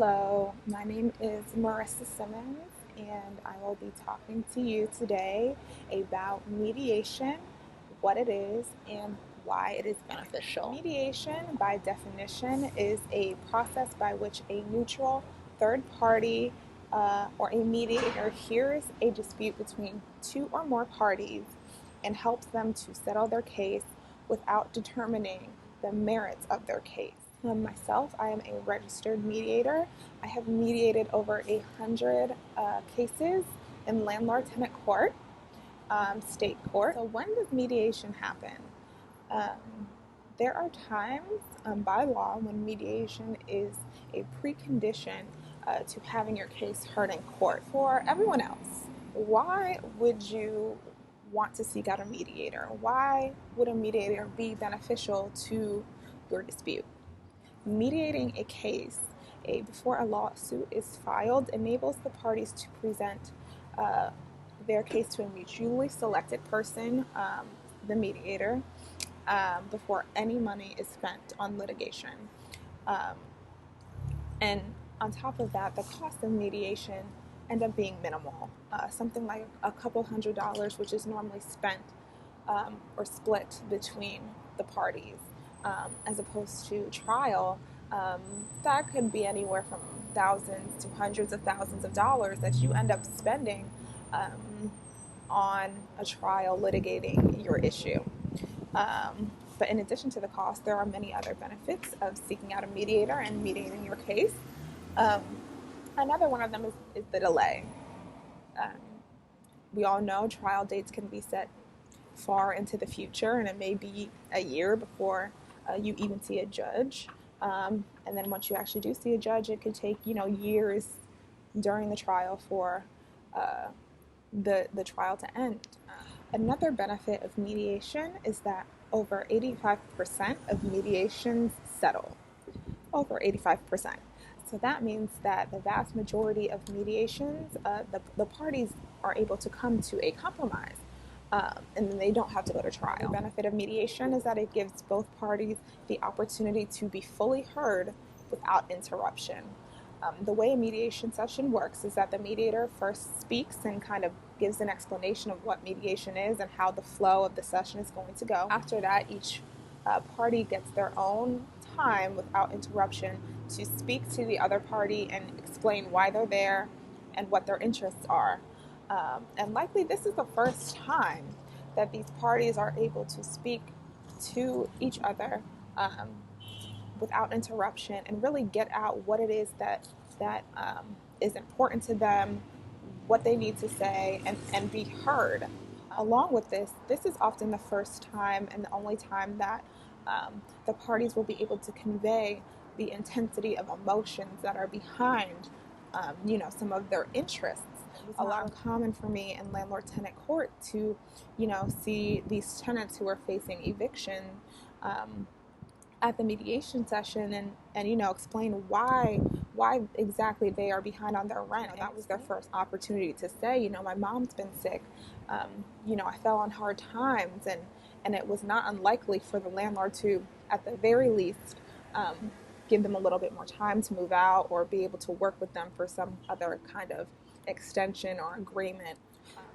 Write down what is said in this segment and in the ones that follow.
Hello, my name is Marissa Simmons, and I will be talking to you today about mediation, what it is, and why it is beneficial. Mediation, by definition, is a process by which a neutral third party or a mediator hears a dispute between two or more parties and helps them to settle their case without determining the merits of their case. Myself, I am a registered mediator. I have mediated over 100 cases in landlord-tenant court, state court. So when does mediation happen? There are times by law when mediation is a precondition to having your case heard in court. For everyone else, why would you want to seek out a mediator? Why would a mediator be beneficial to your dispute? Mediating a case before a lawsuit is filed enables the parties to present their case to a mutually selected person, the mediator, before any money is spent on litigation. And on top of that, the cost of mediation end up being minimal, something like a couple $100s, which is normally spent or split between the parties. As opposed to trial, that could be anywhere from thousands to hundreds of thousands of dollars that you end up spending on a trial litigating your issue. But in addition to the cost, there are many other benefits of seeking out a mediator and mediating your case. Another one of them is the delay. We all know trial dates can be set far into the future, and it may be a year before you even see a judge. And then once you actually do see a judge, it could take years during the trial for the trial to end. Another benefit of mediation is that over 85% of mediations settle. Over 85%. So that means that the vast majority of mediations, the parties are able to come to a compromise. And then they don't have to go to trial. The benefit of mediation is that it gives both parties the opportunity to be fully heard without interruption. The way a mediation session works is that the mediator first speaks and kind of gives an explanation of what mediation is and how the flow of the session is going to go. After that, each party gets their own time without interruption to speak to the other party and explain why they're there and what their interests are. And likely this is the first time that these parties are able to speak to each other without interruption and really get out what it is that is important to them, what they need to say, and be heard. Along with this is often the first time and the only time that the parties will be able to convey the intensity of emotions that are behind some of their interests. It's a lot common for me in landlord-tenant court to, see these tenants who are facing eviction at the mediation session and explain why exactly they are behind on their rent. That was their first opportunity to say, my mom's been sick. I fell on hard times, and it was not unlikely for the landlord to, at the very least, give them a little bit more time to move out or be able to work with them for some other kind of extension or agreement.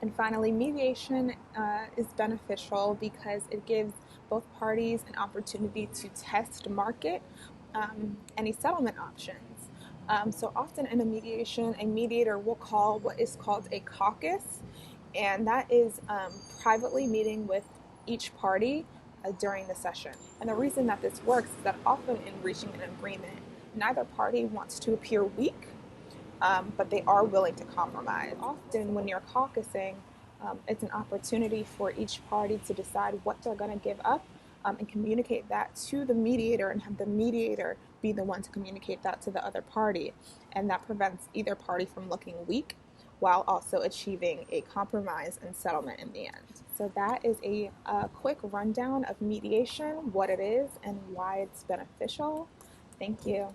And finally, mediation is beneficial because it gives both parties an opportunity to test market any settlement options. So often in a mediation, a mediator will call what is called a caucus, and that is privately meeting with each party during the session. And the reason that this works is that often in reaching an agreement, neither party wants to appear weak, but they are willing to compromise. Often when you're caucusing, it's an opportunity for each party to decide what they're going to give up and communicate that to the mediator and have the mediator be the one to communicate that to the other party. And that prevents either party from looking weak while also achieving a compromise and settlement in the end. So that is a quick rundown of mediation, what it is, and why it's beneficial. Thank you.